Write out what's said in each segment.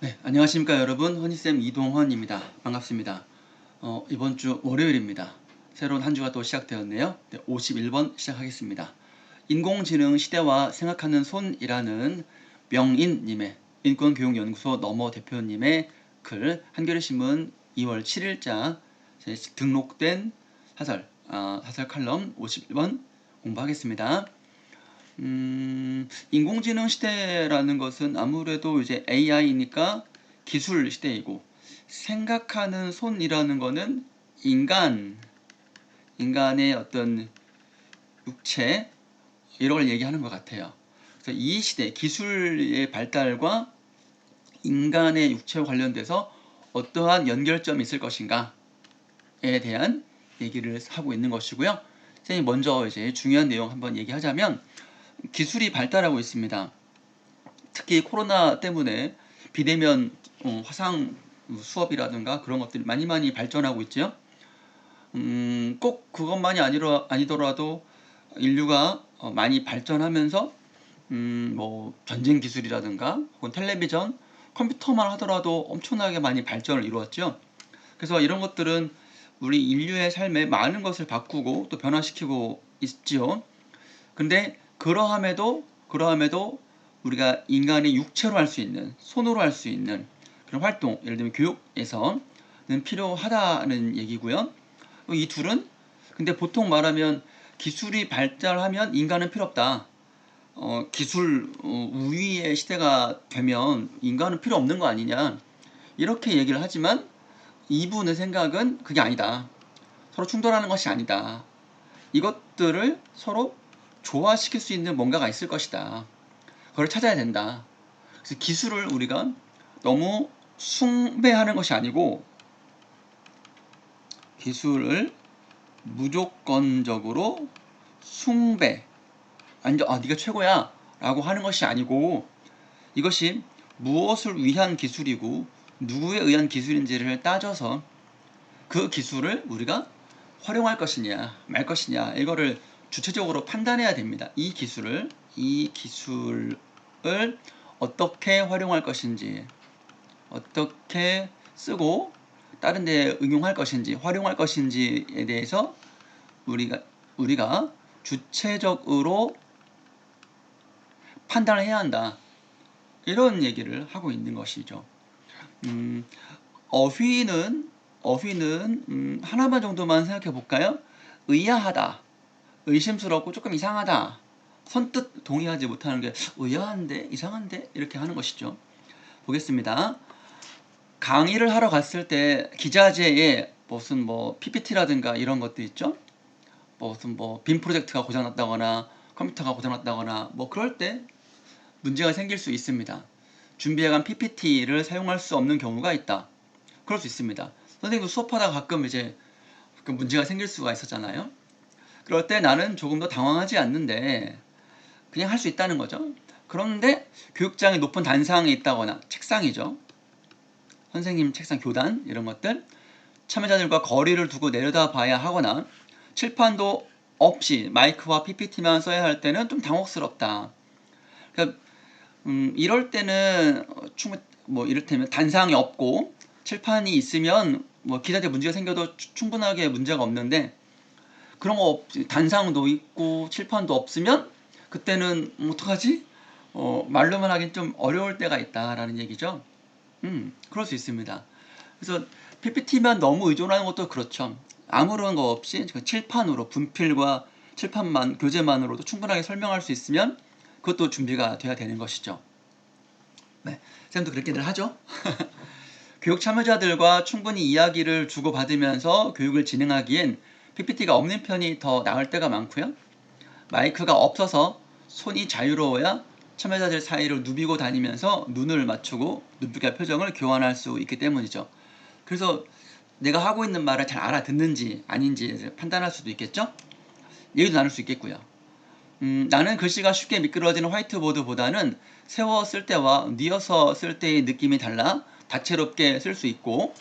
네, 안녕하십니까 여러분. 허니쌤 이동헌입니다. 반갑습니다. 이번 주 월요일입니다. 새로운 한 주가 또 시작되었네요. 네, 51번 시작하겠습니다. 인공지능 시대와 생각하는 손이라는 명인님의 인권교육연구소 넘어 대표님의 글, 한겨레신문 2월 7일자 등록된 사설 칼럼 51번 공부하겠습니다. 인공지능 시대라는 것은 아무래도 이제 AI니까 기술 시대이고, 생각하는 손이라는 거는 인간의 어떤 육체, 이런 걸 얘기하는 것 같아요. 그래서 이 시대, 기술의 발달과 인간의 육체와 관련돼서 어떠한 연결점이 있을 것인가에 대한 얘기를 하고 있는 것이고요. 선생님 먼저 이제 중요한 내용 한번 얘기하자면, 기술이 발달하고 있습니다. 특히 코로나 때문에 비대면 화상 수업이라든가 그런 것들이 많이 발전하고 있죠. 꼭 그것만이 아니더라도 인류가 많이 발전하면서 뭐 전쟁 기술이라든가 혹은 텔레비전, 컴퓨터만 하더라도 엄청나게 많이 발전을 이루었죠. 그래서 이런 것들은 우리 인류의 삶에 많은 것을 바꾸고 또 변화시키고 있지요. 근데 그러함에도 우리가 인간의 육체로 할 수 있는, 손으로 할 수 있는 그런 활동, 예를 들면 교육에서는 필요하다는 얘기고요. 이 둘은 근데 보통 말하면 기술이 발달하면 인간은 필요 없다. 기술 우위의 시대가 되면 인간은 필요 없는 거 아니냐, 이렇게 얘기를 하지만 이분의 생각은 그게 아니다. 서로 충돌하는 것이 아니다. 이것들을 서로 조화시킬 수 있는 뭔가가 있을 것이다. 그걸 찾아야 된다. 그래서 기술을 우리가 너무 숭배하는 것이 아니고, 기술을 무조건적으로 숭배, 네가 최고야 라고 하는 것이 아니고, 이것이 무엇을 위한 기술이고 누구에 의한 기술인지를 따져서 그 기술을 우리가 활용할 것이냐 말 것이냐, 이거를 주체적으로 판단해야 됩니다. 이 기술을 어떻게 활용할 것인지, 어떻게 쓰고 다른 데 응용할 것인지, 활용할 것인지에 대해서 우리가 주체적으로 판단을 해야 한다. 이런 얘기를 하고 있는 것이죠. 어휘는 하나만 정도만 생각해 볼까요? 의아하다, 의심스럽고 조금 이상하다, 선뜻 동의하지 못하는 게 의아한데, 이상한데, 이렇게 하는 것이죠. 보겠습니다. 강의를 하러 갔을 때 기자재에 무슨 뭐 PPT라든가 이런 것도 있죠. 무슨 뭐 빔 프로젝트가 고장났다거나 컴퓨터가 고장났다거나 뭐 그럴 때 문제가 생길 수 있습니다. 준비해간 PPT를 사용할 수 없는 경우가 있다. 그럴 수 있습니다. 선생님도 수업하다가 가끔 이제 그 문제가 생길 수가 있었잖아요. 그럴 때 나는 조금 더 당황하지 않는데 그냥 할 수 있다는 거죠. 그런데 교육장에 높은 단상이 있다거나, 책상이죠. 선생님 책상, 교단, 이런 것들, 참여자들과 거리를 두고 내려다봐야 하거나 칠판도 없이 마이크와 PPT만 써야 할 때는 좀 당혹스럽다. 그러니까 이럴 때는 충분히 뭐 이를테면 단상이 없고 칠판이 있으면 뭐 기자재 문제가 생겨도 충분하게 문제가 없는데, 그런 거 단상도 있고 칠판도 없으면 그때는 어떡하지? 말로만 하긴 좀 어려울 때가 있다라는 얘기죠. 그럴 수 있습니다. 그래서 PPT만 너무 의존하는 것도 그렇죠. 아무런 거 없이 칠판으로, 분필과 칠판만, 교재만으로도 충분하게 설명할 수 있으면 그것도 준비가 돼야 되는 것이죠. 네, 쌤도 그렇게들 하죠. 교육 참여자들과 충분히 이야기를 주고받으면서 교육을 진행하기엔 PPT가 없는 편이 더 나을 때가 많고요. 마이크가 없어서 손이 자유로워야 참여자들 사이를 누비고 다니면서 눈을 맞추고 눈빛과 표정을 교환할 수 있기 때문이죠. 그래서 내가 하고 있는 말을 잘 알아듣는지 아닌지 판단할 수도 있겠죠. 얘기도 나눌 수 있겠고요. 나는 글씨가 쉽게 미끄러지는 화이트보드보다는 세워 쓸 때와 뉘어서 쓸 때의 느낌이 달라 다채롭게 쓸 수 있고,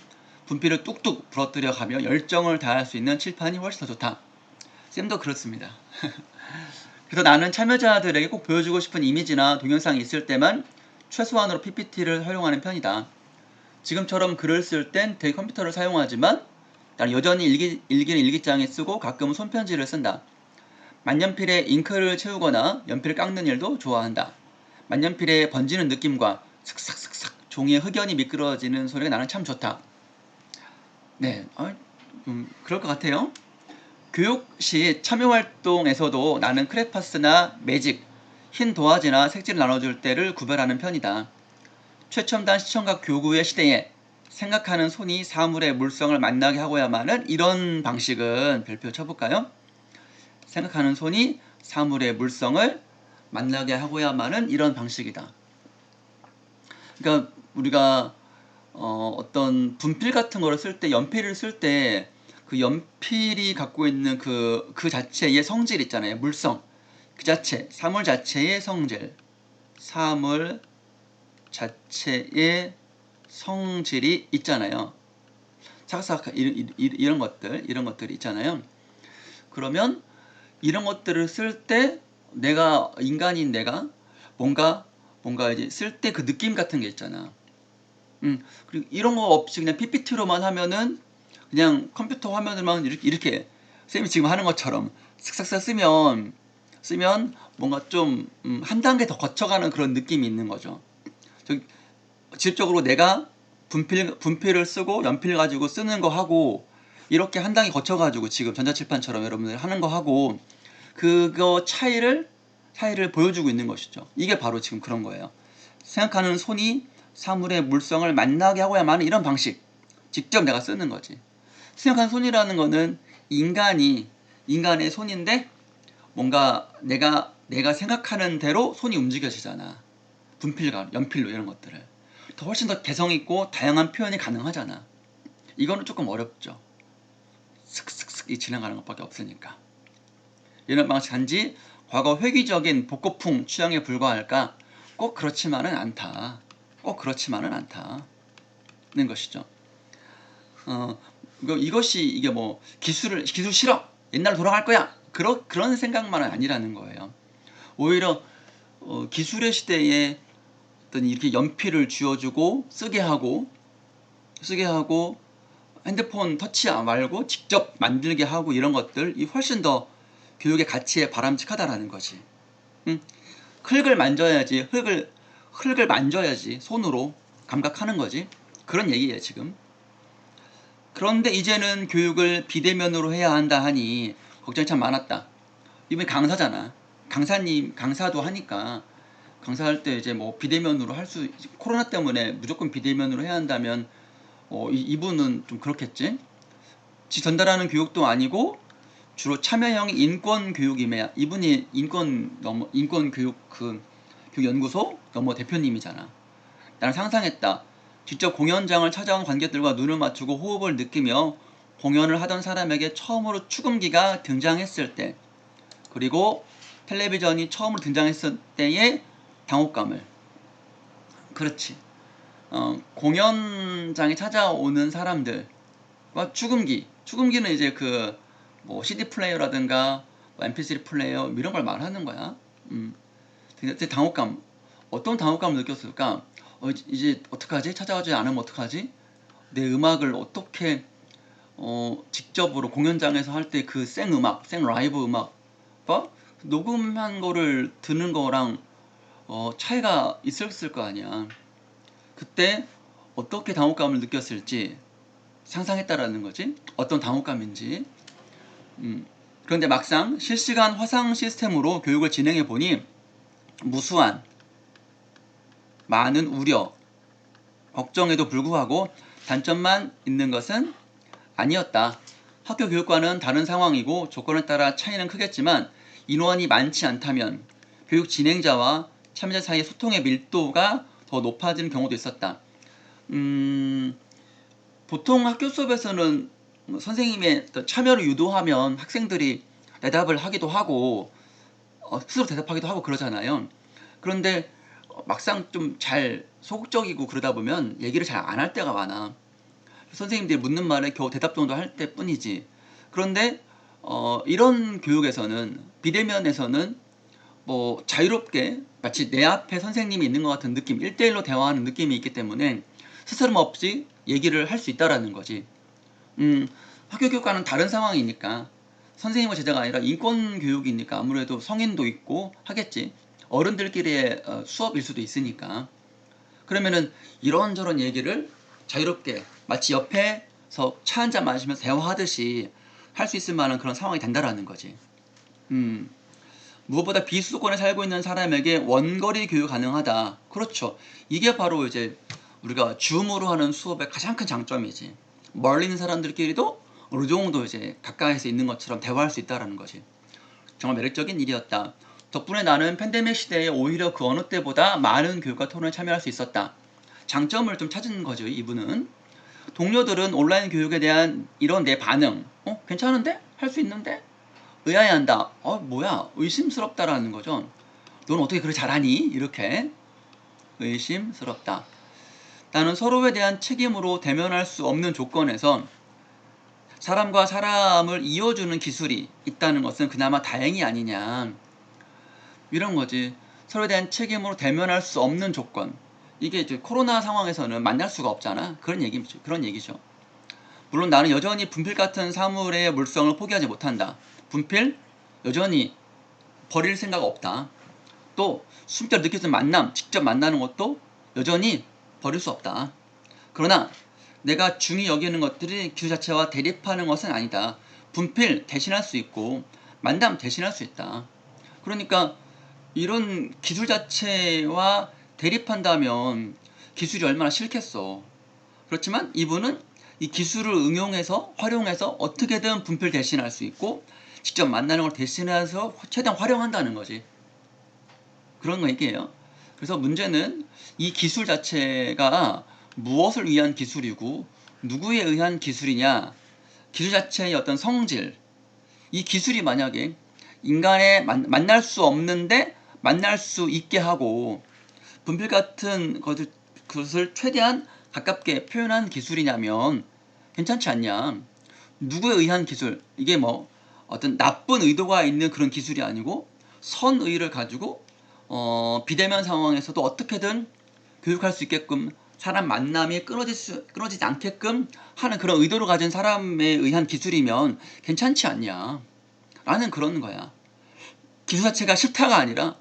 분필을 뚝뚝 부러뜨려 가며 열정을 다할 수 있는 칠판이 훨씬 더 좋다. 쌤도 그렇습니다. 그래서 나는 참여자들에게 꼭 보여주고 싶은 이미지나 동영상이 있을 때만 최소한으로 PPT를 활용하는 편이다. 지금처럼 글을 쓸 땐 되게 컴퓨터를 사용하지만 나는 여전히 일기는 일기장에 쓰고 가끔은 손편지를 쓴다. 만년필에 잉크를 채우거나 연필을 깎는 일도 좋아한다. 만년필에 번지는 느낌과 슥싹슥싹 종이에 흑연이 미끄러지는 소리가 나는 참 좋다. 네, 그럴 것 같아요. 교육 시 참여활동에서도 나는 크레파스나 매직, 흰 도화지나 색지를 나눠줄 때를 구별하는 편이다. 최첨단 시청각 교구의 시대에 생각하는 손이 사물의 물성을 만나게 하고야만은 이런 방식은 별표 쳐볼까요? 생각하는 손이 사물의 물성을 만나게 하고야만은 이런 방식이다. 그러니까 우리가 어떤 분필 같은 거를 쓸 때, 연필을 쓸 때 그 연필이 갖고 있는 그 자체의 성질 있잖아요. 물성. 그 자체, 사물 자체의 성질. 사물 자체의 성질이 있잖아요. 사각사각 이런 것들이 있잖아요. 그러면 이런 것들을 쓸 때 내가 인간인 내가 뭔가 이제 쓸 때 그 느낌 같은 게 있잖아. 그리고 이런 거 없이 그냥 PPT로만 하면은 그냥 컴퓨터 화면으로만 이렇게 쌤이 지금 하는 것처럼 슥싹슥 쓰면 뭔가 좀 한 단계 더 거쳐가는 그런 느낌이 있는 거죠. 직접적으로 내가 분필을 쓰고 연필 가지고 쓰는 거 하고 이렇게 한 단계 거쳐가지고 지금 전자칠판처럼 여러분들 하는 거 하고 그거 차이를 보여주고 있는 것이죠. 이게 바로 지금 그런 거예요. 생각하는 손이 사물의 물성을 만나게 하고야만 이런 방식. 직접 내가 쓰는 거지. 생각하는 손이라는 거는 인간의 손인데 뭔가 내가 생각하는 대로 손이 움직여지잖아. 분필과 연필로 이런 것들을. 훨씬 더 개성있고 다양한 표현이 가능하잖아. 이거는 조금 어렵죠. 슥슥슥 지나가는 것밖에 없으니까. 이런 방식 단지 과거 회귀적인 복고풍 취향에 불과할까? 꼭 그렇지만은 않다. 는 것이죠. 이게 뭐 기술 싫어. 옛날로 돌아갈 거야. 그런 생각만은 아니라는 거예요. 오히려 기술의 시대에 어떤 이렇게 연필을 쥐어주고 쓰게 하고 핸드폰 터치 말고 직접 만들게 하고 이런 것들이 훨씬 더 교육의 가치에 바람직하다라는 거지. 흙을 만져야지 흙을 만져야지 손으로 감각하는 거지. 그런 얘기예요 지금. 그런데 이제는 교육을 비대면으로 해야 한다 하니 걱정이 참 많았다. 이번에 강사잖아. 강사도 하니까 강사할 때 이제 뭐 비대면으로 코로나 때문에 무조건 비대면으로 해야 한다면 이분은 좀 그렇겠지. 전달하는 교육도 아니고 주로 참여형 인권 교육이며 이분이 인권 교육 교육 연구소 넘어 대표님이잖아. 나는 상상했다. 직접 공연장을 찾아온 관객들과 눈을 맞추고 호흡을 느끼며 공연을 하던 사람에게 처음으로 축음기가 등장했을 때, 그리고 텔레비전이 처음으로 등장했을 때의 당혹감을. 그렇지. 공연장에 찾아오는 사람들과 축음기는 이제 뭐 CD 플레이어라든가 뭐 MP3 플레이어 이런 걸 말하는 거야. 되게 당혹감. 어떤 당혹감을 느꼈을까? 이제 어떡하지? 찾아오지 않으면 어떡하지? 내 음악을 어떻게 직접으로 공연장에서 할 때 그 생 라이브 음악과 녹음한 거를 듣는 거랑 차이가 있었을 거 아니야. 그때 어떻게 당혹감을 느꼈을지 상상했다라는 거지. 어떤 당혹감인지. 그런데 막상 실시간 화상 시스템으로 교육을 진행해 보니 무수한 많은 우려, 걱정에도 불구하고 단점만 있는 것은 아니었다. 학교 교육과는 다른 상황이고 조건에 따라 차이는 크겠지만 인원이 많지 않다면 교육 진행자와 참여자 사이의 소통의 밀도가 더 높아지는 경우도 있었다. 보통 학교 수업에서는 선생님의 참여를 유도하면 학생들이 대답을 하기도 하고 스스로 대답하기도 하고 그러잖아요. 그런데 막상 좀 잘 소극적이고 그러다 보면 얘기를 잘 안 할 때가 많아. 선생님들이 묻는 말에 겨우 대답 정도 할 때뿐이지. 그런데 이런 교육에서는 비대면에서는 뭐 자유롭게 마치 내 앞에 선생님이 있는 것 같은 느낌, 1대1로 대화하는 느낌이 있기 때문에 스스럼 없이 얘기를 할 수 있다라는 거지. 학교 교육과는 다른 상황이니까 선생님과 제자가 아니라 인권 교육이니까 아무래도 성인도 있고 하겠지. 어른들끼리의 수업일 수도 있으니까. 그러면은 이런저런 얘기를 자유롭게 마치 옆에서 차 한잔 마시면서 대화하듯이 할 수 있을 만한 그런 상황이 된다라는 거지. 무엇보다 비수도권에 살고 있는 사람에게 원거리 교육 가능하다. 그렇죠. 이게 바로 이제 우리가 줌으로 하는 수업의 가장 큰 장점이지. 멀리 있는 사람들끼리도 어느 정도 이제 가까이서 있는 것처럼 대화할 수 있다라는 거지. 정말 매력적인 일이었다. 덕분에 나는 팬데믹 시대에 오히려 그 어느 때보다 많은 교육과 토론에 참여할 수 있었다. 장점을 좀 찾은 거죠, 이분은. 동료들은 온라인 교육에 대한 이런 내 반응, 괜찮은데? 할 수 있는데? 의아해한다. 뭐야? 의심스럽다라는 거죠. 넌 어떻게 그렇게 잘하니? 이렇게 의심스럽다. 나는 서로에 대한 책임으로 대면할 수 없는 조건에서 사람과 사람을 이어주는 기술이 있다는 것은 그나마 다행이 아니냐. 이런 거지. 서로에 대한 책임으로 대면할 수 없는 조건. 이게 이제 코로나 상황에서는 만날 수가 없잖아. 그런 얘기죠. 물론 나는 여전히 분필 같은 사물의 물성을 포기하지 못한다. 분필 여전히 버릴 생각 없다. 또 숨결 느껴지는 만남, 직접 만나는 것도 여전히 버릴 수 없다. 그러나 내가 중히 여기는 것들이 기술 자체와 대립하는 것은 아니다. 분필 대신할 수 있고 만남 대신할 수 있다. 그러니까 이런 기술 자체와 대립한다면 기술이 얼마나 싫겠어. 그렇지만 이분은 이 기술을 응용해서 활용해서 어떻게든 분필 대신할 수 있고 직접 만나는 걸 대신해서 최대한 활용한다는 거지. 그런 거 얘기예요. 그래서 문제는 이 기술 자체가 무엇을 위한 기술이고 누구에 의한 기술이냐. 기술 자체의 어떤 성질. 이 기술이 만약에 인간의 만날 수 없는데 만날 수 있게 하고 분필 같은 것을 최대한 가깝게 표현한 기술이냐면 괜찮지 않냐. 누구에 의한 기술. 이게 뭐 어떤 나쁜 의도가 있는 그런 기술이 아니고 선의를 가지고 비대면 상황에서도 어떻게든 교육할 수 있게끔 사람 만남이 끊어지지 않게끔 하는 그런 의도를 가진 사람에 의한 기술이면 괜찮지 않냐 라는 그런 거야. 기술 자체가 싫다가 아니라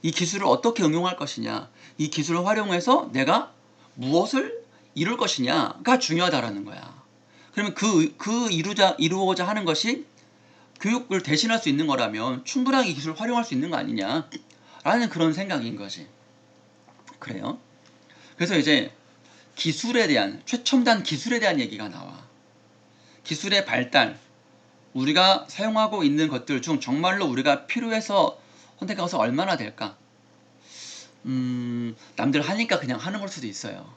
이 기술을 어떻게 응용할 것이냐, 이 기술을 활용해서 내가 무엇을 이룰 것이냐가 중요하다라는 거야. 그러면 이루고자 하는 것이 교육을 대신할 수 있는 거라면 충분하게 이 기술을 활용할 수 있는 거 아니냐 라는 그런 생각인 거지. 그래요. 그래서 이제 기술에 대한, 최첨단 기술에 대한 얘기가 나와. 기술의 발달, 우리가 사용하고 있는 것들 중 정말로 우리가 필요해서 선택한 것은 얼마나 될까? 남들 하니까 그냥 하는 걸 수도 있어요.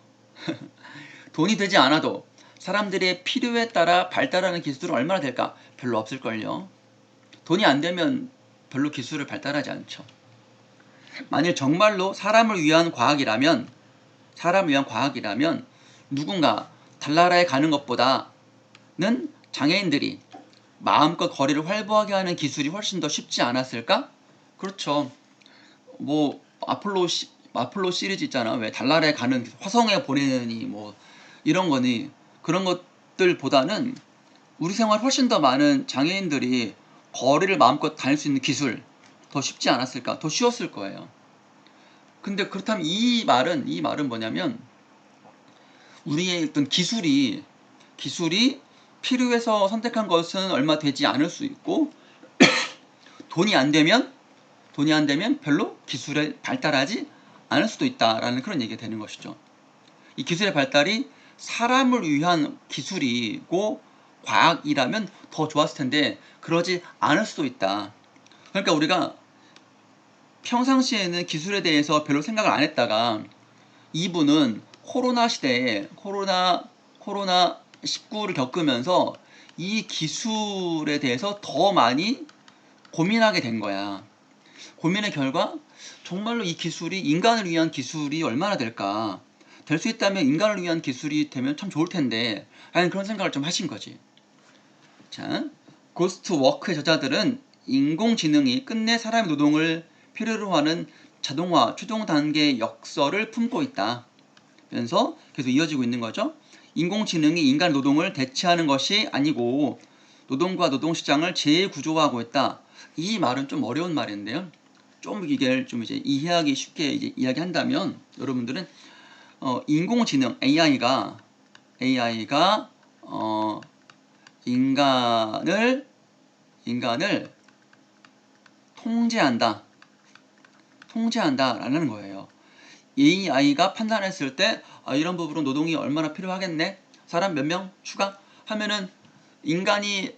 돈이 되지 않아도 사람들의 필요에 따라 발달하는 기술은 얼마나 될까? 별로 없을걸요. 돈이 안 되면 별로 기술을 발달하지 않죠. 만일 정말로 사람을 위한 과학이라면 누군가 달나라에 가는 것보다는 장애인들이 마음껏 거리를 활보하게 하는 기술이 훨씬 더 쉽지 않았을까? 그렇죠. 뭐 아폴로 시리즈 있잖아. 왜 달나라에 가는 화성에 보내느니 뭐 이런 거니 그런 것들보다는 우리 생활 훨씬 더 많은 장애인들이 거리를 마음껏 다닐 수 있는 기술 더 쉽지 않았을까? 더 쉬웠을 거예요. 근데 그렇다면 이 말은 뭐냐면 우리의 어떤 기술이 필요해서 선택한 것은 얼마 되지 않을 수 있고 돈이 안 되면 별로 기술에 발달하지 않을 수도 있다라는 그런 얘기가 되는 것이죠. 이 기술의 발달이 사람을 위한 기술이고 과학이라면 더 좋았을 텐데 그러지 않을 수도 있다. 그러니까 우리가 평상시에는 기술에 대해서 별로 생각을 안 했다가 이분은 코로나 시대에 코로나19를 겪으면서 이 기술에 대해서 더 많이 고민하게 된 거야. 고민의 결과 정말로 이 기술이 인간을 위한 기술이 얼마나 될까? 될 수 있다면 인간을 위한 기술이 되면 참 좋을 텐데 라는 그런 생각을 좀 하신 거지. 자, 고스트 워크의 저자들은 인공지능이 끝내 사람의 노동을 필요로 하는 자동화 최종 단계의 역설을 품고 있다. 그래서 계속 이어지고 있는 거죠. 인공지능이 인간 노동을 대체하는 것이 아니고 노동과 노동시장을 재구조화하고 있다. 이 말은 좀 어려운 말인데요. 좀 이게 좀 이제 이해하기 쉽게 이제 이야기한다면 여러분들은 인공지능 AI가 인간을 통제한다라는 거예요. AI가 판단했을 때 이런 부분은 노동이 얼마나 필요하겠네. 사람 몇 명 추가 하면은 인간이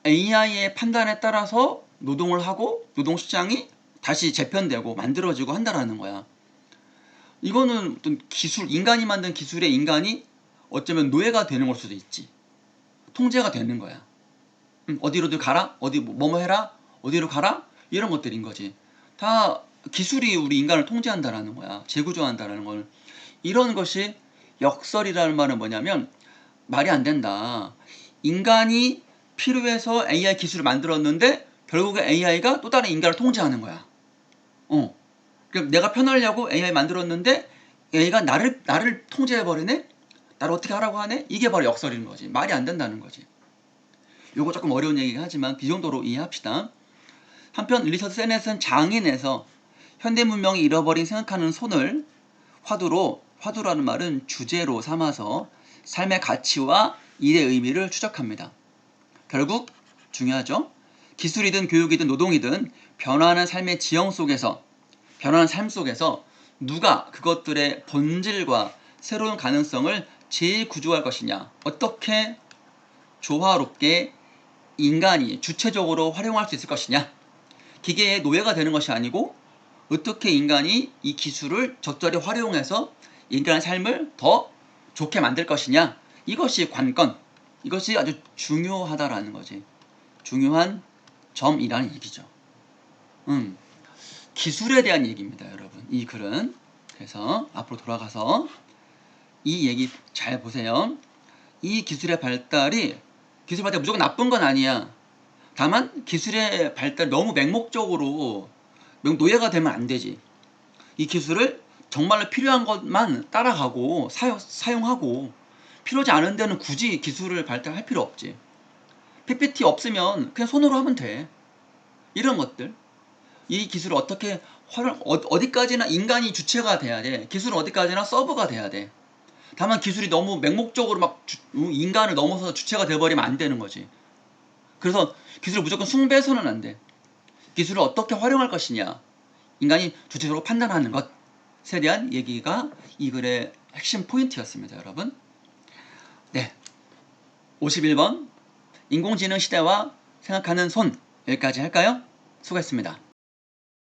AI의 판단에 따라서 노동을 하고 노동시장이 다시 재편되고 만들어지고 한다라는 거야. 이거는 어떤 기술, 인간이 만든 기술에 인간이 어쩌면 노예가 되는 걸 수도 있지. 통제가 되는 거야. 어디로들 가라? 어디 뭐뭐 해라? 어디로 가라? 이런 것들인 거지. 다 기술이 우리 인간을 통제한다라는 거야. 재구조한다라는 걸. 이런 것이 역설이라는 말은 뭐냐면 말이 안 된다. 인간이 필요해서 AI 기술을 만들었는데 결국에 AI가 또 다른 인간을 통제하는 거야. 그럼 내가 편하려고 AI 만들었는데 AI가 나를 통제해버리네? 나를 어떻게 하라고 하네? 이게 바로 역설인 거지. 말이 안 된다는 거지. 요거 조금 어려운 얘기긴 하지만 그 정도로 이해합시다. 한편 리처드 세넷은 장인에서 현대 문명이 잃어버린 생각하는 손을 화두라는 말은 주제로 삼아서 삶의 가치와 일의 의미를 추적합니다. 결국 중요하죠. 기술이든 교육이든 노동이든 변화하는 삶의 지형 속에서 변화하는 삶 속에서 누가 그것들의 본질과 새로운 가능성을 재구조할 것이냐, 어떻게 조화롭게 인간이 주체적으로 활용할 수 있을 것이냐, 기계의 노예가 되는 것이 아니고 어떻게 인간이 이 기술을 적절히 활용해서 인간의 삶을 더 좋게 만들 것이냐, 이것이 관건, 이것이 아주 중요하다라는 거지. 중요한 점이라는 얘기죠. 기술에 대한 얘기입니다, 여러분. 이 글은. 그래서 앞으로 돌아가서 이 얘기 잘 보세요. 이 기술의 발달이 무조건 나쁜 건 아니야. 다만 기술의 발달 너무 맹목적으로 노예가 되면 안 되지. 이 기술을 정말로 필요한 것만 따라가고 사용하고 필요하지 않은 데는 굳이 기술을 발달할 필요 없지. PPT 없으면 그냥 손으로 하면 돼. 이런 것들. 이 기술을 어떻게 어디까지나 인간이 주체가 돼야 돼. 기술은 어디까지나 서브가 돼야 돼. 다만 기술이 너무 맹목적으로 막 인간을 넘어서 주체가 돼버리면 안 되는 거지. 그래서 기술을 무조건 숭배해서는 안 돼. 기술을 어떻게 활용할 것이냐, 인간이 주체적으로 판단하는 것에 대한 얘기가 이 글의 핵심 포인트였습니다, 여러분. 네, 51번 인공지능 시대와 생각하는 손, 여기까지 할까요? 수고했습니다.